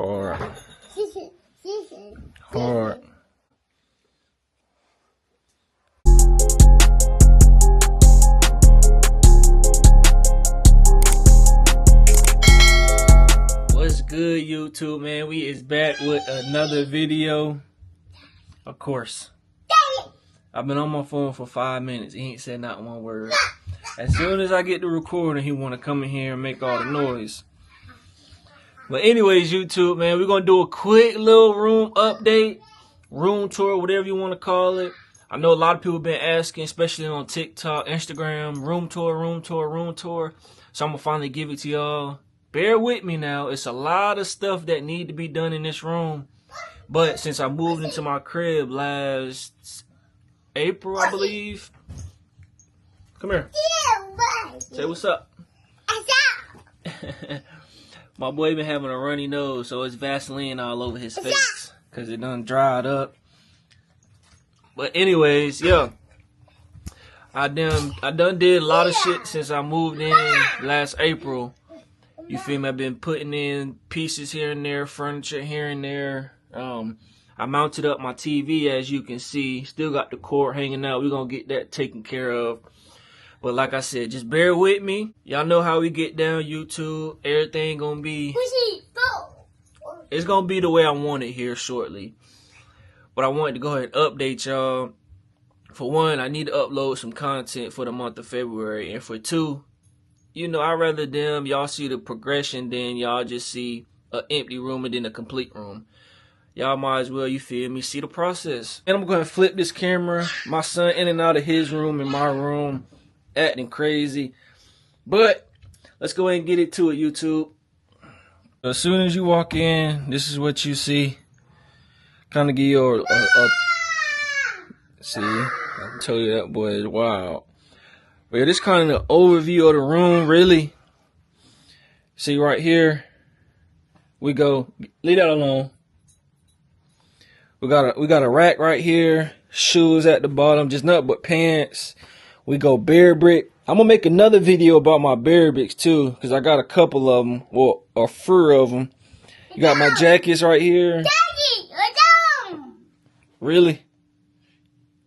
Hard. Hard. What's good, YouTube, man? We is back with another video. Of course, I've been on my phone for 5 minutes. He ain't said not one word. As soon as I get the recording, he want to come in here and make all the noise. But anyways, YouTube, man, we're going to do a quick little room update, room tour, whatever you want to call it. I know a lot of people have been asking, especially on TikTok, Instagram, room tour, room tour, room tour. So I'm going to finally give it to y'all. Bear with me now. It's a lot of stuff that need to be done in this room. But since I moved into my crib last April, I believe. Come here. Say what's up. My boy been having a runny nose, so it's Vaseline all over his face because it done dried up. But anyways, yeah, I done did a lot of shit since I moved in last April. You feel me? I've been putting in pieces here and there, furniture here and there. I mounted up my TV, as you can see. Still got the cord hanging out. We're gonna get that taken care of. But like I said, just bear with me. Y'all know how we get down, YouTube. Everything gonna be... It's gonna be the way I want it here shortly. But I wanted to go ahead and update y'all. For one, I need to upload some content for the month of February. And for two, you know, I'd rather y'all see the progression than y'all just see an empty room and then a complete room. Y'all might as well, you feel me, see the process. And I'm going to flip this camera. My son in and out of his room and my room, acting crazy. But let's go ahead and get into it, YouTube. As soon as you walk in, this is what you see. Kind of give you a see, I tell you that boy is wild. But yeah, this kind of the overview of the room, really. See right here, we go, leave that alone. We got a rack right here, shoes at the bottom, just nothing but pants. We go bare brick. I'm gonna make another video about my bare bricks too, because I got a couple of them, well, a fur of them. You got my jackets right here. Daddy, really?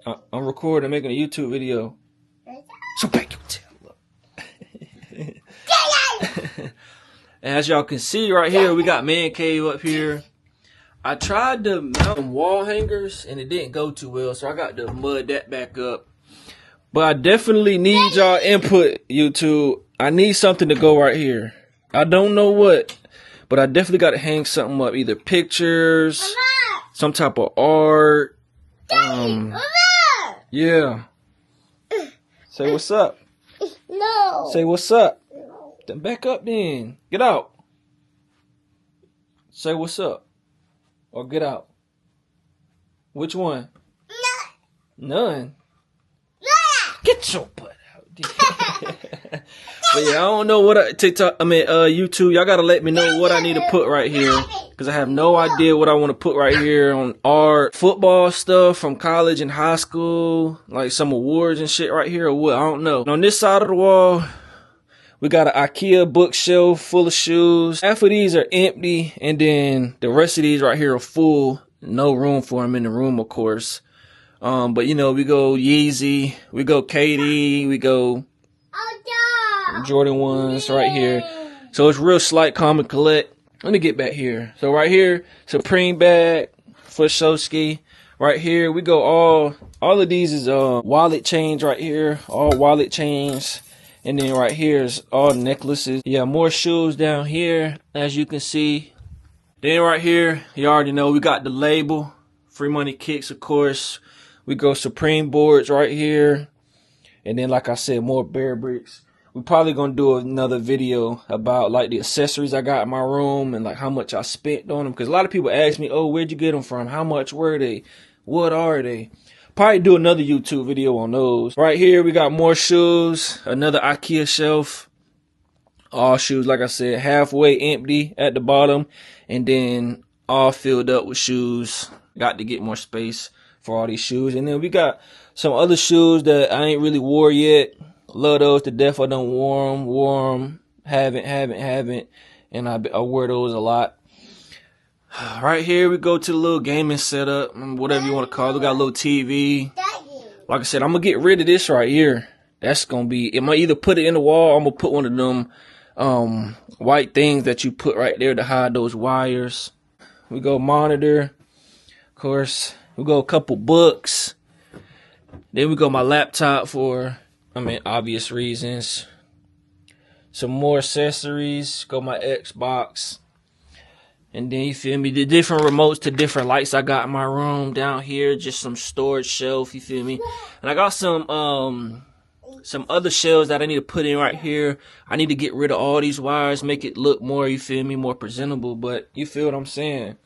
I'm recording, making a YouTube video. So back your tail up. And as y'all can see right here, we got man cave up here. I tried to mount wall hangers and it didn't go too well, so I got to mud that back up. But I definitely need y'all input, YouTube. I need something to go right here. I don't know what, but I definitely got to hang something up, either pictures, some type of art. Yeah. Say what's up. No. Say what's up. Then back up then. Get out. Say what's up. Or get out. Which one? None. Get your butt out. But yeah, I don't know what YouTube, y'all gotta let me know what I need to put right here. Because I have no idea what I want to put right here on art, football stuff from college and high school, like some awards and shit right here or what, I don't know. And on this side of the wall, we got an IKEA bookshelf full of shoes. Half of these are empty, and then the rest of these right here are full. No room for them in the room, of course. But you know, we go Yeezy, we go KD, we go Jordan 1s right here. So it's real slight, calm, and collect. Let me get back here. So right here, Supreme bag for Showski. Right here, we go all of these is wallet chains right here, all wallet chains. And then right here is all necklaces. Yeah, more shoes down here, as you can see. Then right here, you already know we got the label. Free Money Kicks, of course. We go Supreme boards right here. And then, like I said, more bare bricks. We're probably going to do another video about like the accessories I got in my room and like how much I spent on them. Because a lot of people ask me, oh, where'd you get them from? How much were they? What are they? Probably do another YouTube video on those. Right here, we got more shoes. Another IKEA shelf. All shoes, like I said, halfway empty at the bottom. And then all filled up with shoes. Got to get more space for all these shoes. And then we got some other shoes that I ain't really wore yet. Love those to death. I done wore them. Haven't. And I wear those a lot. Right here we go to the little gaming setup, whatever you want to call it. We got a little TV. Like I said, I'm gonna get rid of this right here. That's gonna be, it might either put it in the wall, or I'm gonna put one of them white things that you put right there to hide those wires. We go monitor, of course. We go a couple books. Then we go my laptop for, obvious reasons. Some more accessories. Go my Xbox. And then, you feel me, the different remotes to different lights I got in my room down here. Just some storage shelf, you feel me? And I got some other shelves that I need to put in right here. I need to get rid of all these wires, make it look more, you feel me, more presentable. But you feel what I'm saying?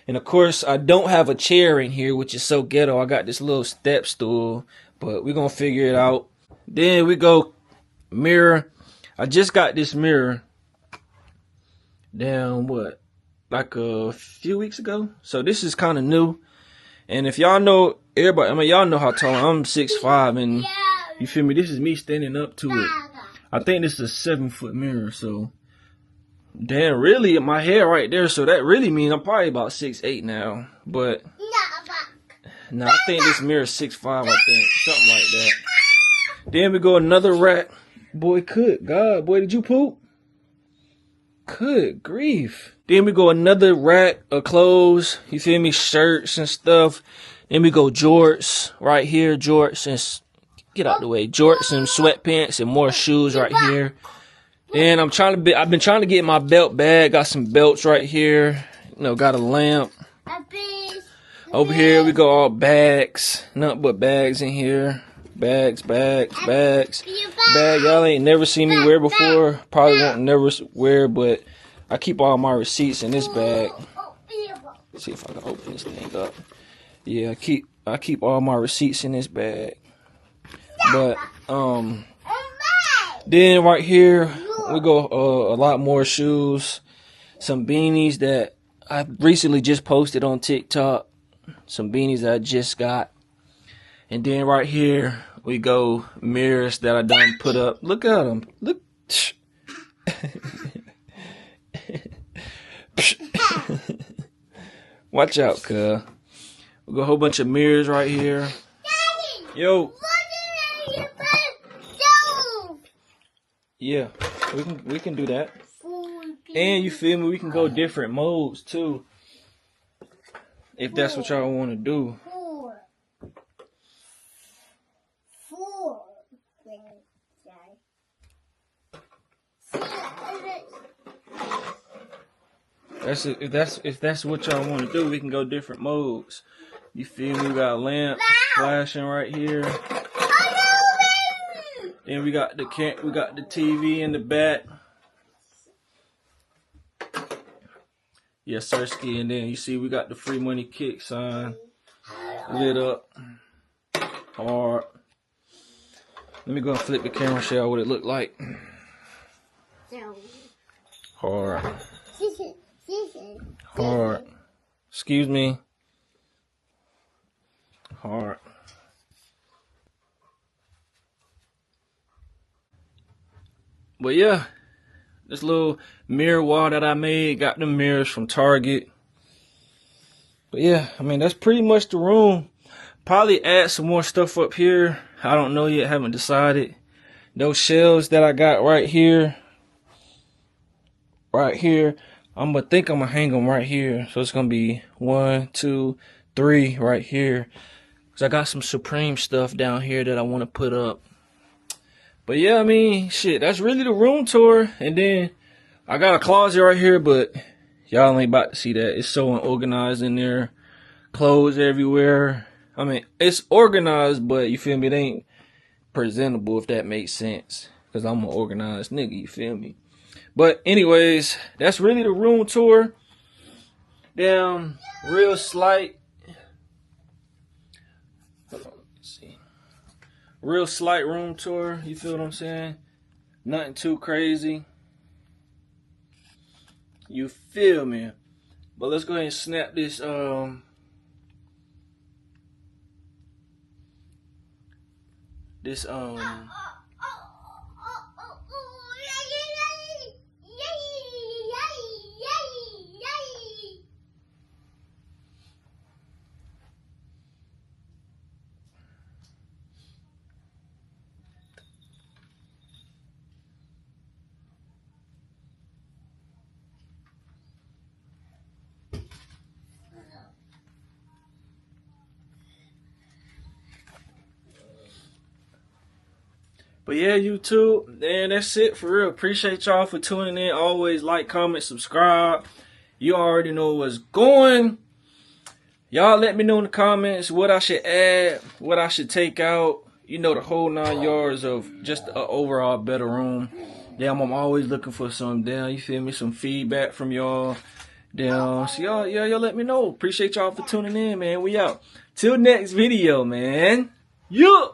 And of course, I don't have a chair in here, which is so ghetto. I got this little step stool, but we're going to figure it out. Then we go mirror. I just got this mirror down, like a few weeks ago. So this is kind of new. And if y'all know, everybody, y'all know how tall I'm 6'5", and you feel me, this is me standing up to it. I think this is a 7-foot mirror, so damn, really my hair right there, so that really means I'm probably about 6'8" now. But no, I think this mirror is 6'5", I think, something like that. Then we go another rack. Boy, good God, boy, did you poop? Good grief. Then we go another rack of clothes, you feel me, shirts and stuff. Then we go jorts right here, jorts and, get out the way, jorts and sweatpants and more shoes right here. And I've been trying to get my belt bag. Got some belts right here. You know, got a lamp. Over here we go all bags. Nothing but bags in here. Bags. Bag y'all ain't never seen me wear before. Probably won't never wear, but I keep all my receipts in this bag. Let's see if I can open this thing up. Yeah, I keep all my receipts in this bag. But then right here we go a lot more shoes, some beanies that I recently just posted on TikTok, some beanies that I just got. And then right here we go mirrors that I done put up. Look at them. Look. Watch out, cuz. We got a whole bunch of mirrors right here. Yo. Yeah, we can do that. And you feel me, we can go different modes too, if that's what y'all want to do. If that's what y'all want to do, we can go different modes. You feel me? We got a lamp flashing right here. Then we got the TV in the back. Yes, sirski. And then you see we got the free money kick sign lit up hard. Let me go and flip the camera and show you what it looked like. Hard. Hard. Excuse me. Hard. But yeah, this little mirror wall that I made, got the mirrors from Target. But yeah, that's pretty much the room. Probably add some more stuff up here. I don't know yet, haven't decided. Those shelves that I got right here, I'm gonna hang them right here. So it's gonna be 1, 2, 3 right here. Cause I got some Supreme stuff down here that I want to put up. But yeah, shit, that's really the room tour. And then I got a closet right here, but y'all ain't about to see that. It's so unorganized in there. Clothes everywhere. It's organized, but you feel me? It ain't presentable, if that makes sense. Because I'm an organized nigga, you feel me? But anyways, that's really the room tour. Damn, real slight. Real slight room tour, you feel what I'm saying? Nothing too crazy. You feel me? But let's go ahead and snap this But yeah, YouTube, and that's it for real. Appreciate y'all for tuning in. Always like, comment, subscribe. You already know what's going. Y'all let me know in the comments what I should add, what I should take out. You know, the whole 9 yards of just an overall better room. Damn, I'm always looking for some, damn, you feel me, some feedback from y'all. Damn, so y'all let me know. Appreciate y'all for tuning in, man. We out. Till next video, man. Yeah.